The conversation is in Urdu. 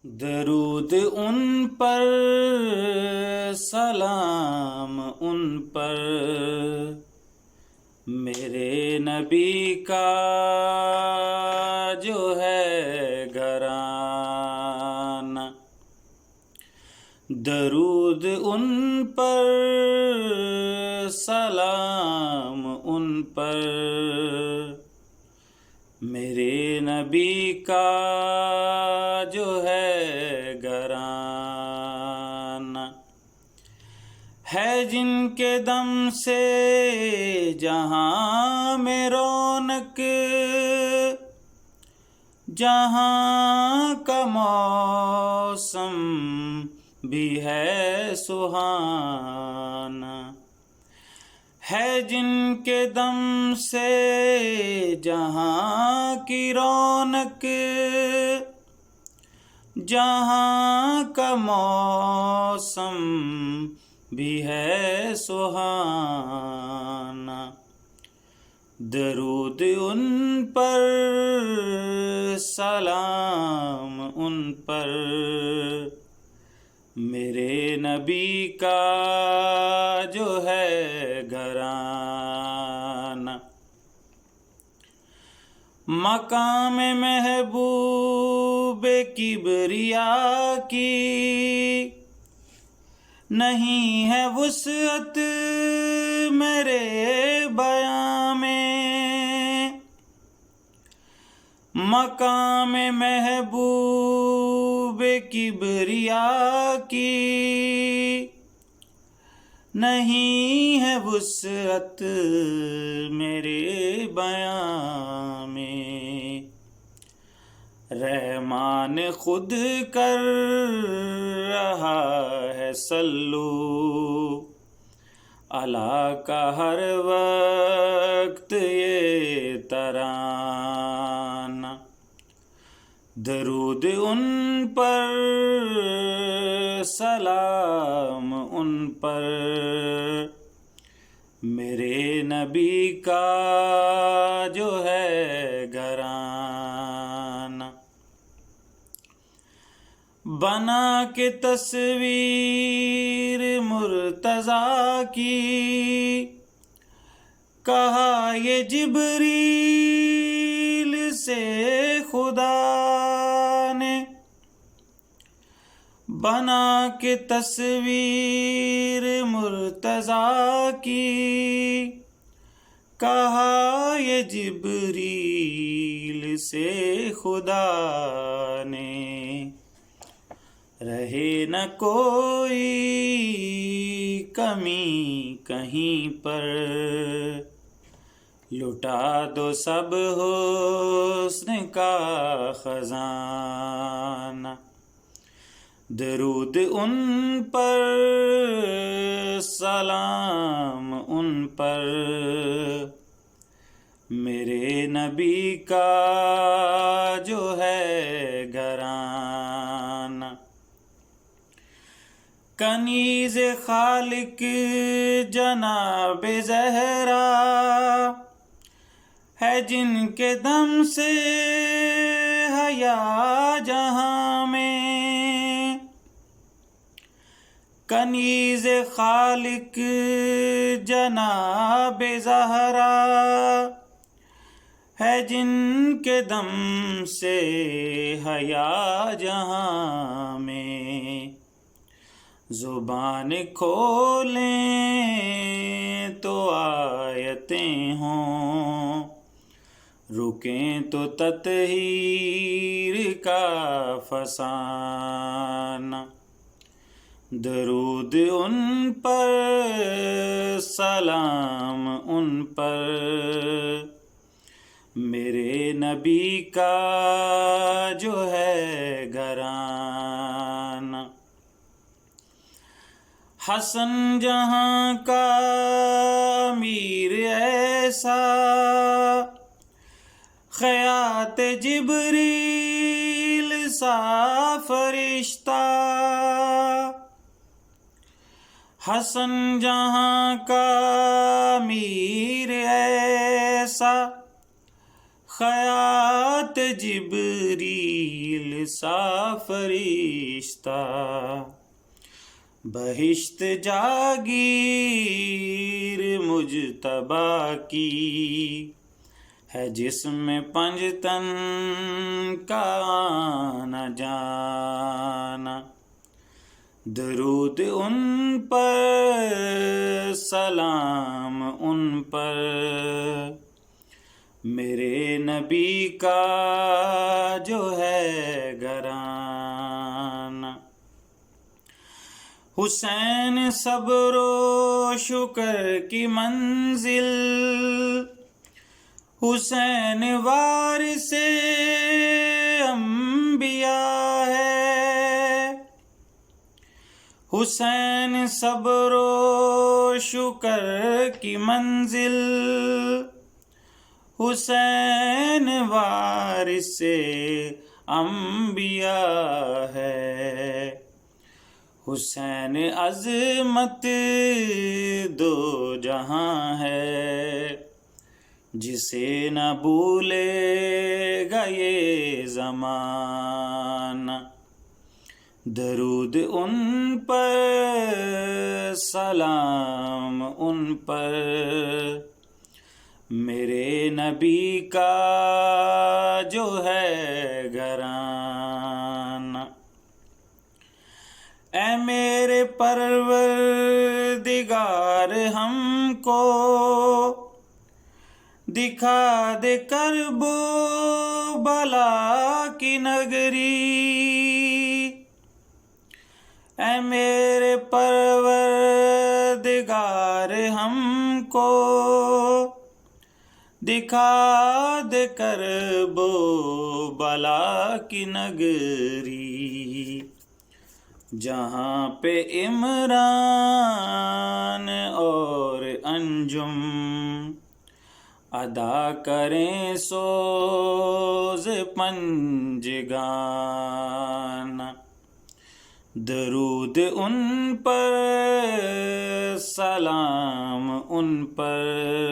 درود ان پر، سلام ان پر، میرے نبی کا جو ہے گھرانہ۔ درود ان پر، سلام ان پر، میرے نبی کا جو ہے گھرانہ۔ ہے جن کے دم سے جہاں میں رونق، جہاں کا موسم بھی ہے سہانا۔ ہے جن کے دم سے جہاں کی رونق، جہاں کا موسم بھی ہے سہانا۔ درود ان پر، سلام ان پر، میرے نبی کا جو ہے گھرانہ۔ مقام محبوب کبریا کی نہیں ہے وسعت میرے بیان میں۔ مقام محبوب کبریا کی نہیں ہے وسعت میرے بیان میں۔ رحمان خود کر رہا ہے صلو علی کا ہر وقت یہ ترانہ۔ درود ان پر، سلام ان پر، میرے نبی کا جو ہے گھرانہ۔ بنا کے تصویر مرتضیٰ کی کہا یہ جبریل سے خدا نے۔ بنا کے تصویر مرتضیٰ کی کہا یہ جبریل سے خدا نے۔ رہے نہ کوئی کمی کہیں پر، لٹا دو سب حسن کا خزانہ۔ درود ان پر، سلام ان پر، میرے نبی کا جو ہے گھرانہ۔ کنیز خالق جناب زہرا ہے جن کے دم سے حیا جہاں میں۔ کنیز خالق جناب زہرا ہے جن کے دم سے حیا جہاں میں۔ زبان کھولیں تو آیتیں ہوں، رکیں تو تطہیر کا فسانہ۔ درود ان پر، سلام ان پر، میرے نبی کا جو ہے گھرانہ۔ حسن جہاں کا امیر ایسا، خیات جبریل سا فرشتہ۔ حسن جہاں کا امیر ایسا، خیات جبریل سا فرشتہ، بہشت جاگیر مجتبی کی ہے، جس میں پنجتن کا آنا جانا۔ درود ان پر، سلام ان پر، میرے نبی کا جو ہے گھرانہ۔ حسین صبر و شکر کی منزل، حسین وارث انبیاء ہے۔ حسین صبر و شکر کی منزل، حسین وارث انبیاء ہے۔ حسین عظمت دو جہاں ہے، جسے نہ بھولے گا یہ زمانہ۔ درود ان پر، سلام ان پر، میرے نبی کا جو ہے گھرانہ۔ اے میرے پروردگار ہم کو دکھا دے کرب و بلا کی نگری۔ اے میرے پروردگار ہم کو دکھا دے کرب و بلا کی نگری، جہاں پہ عمران اور انجم ادا کریں سوز پنجگانہ۔ درود ان پر، سلام ان پر،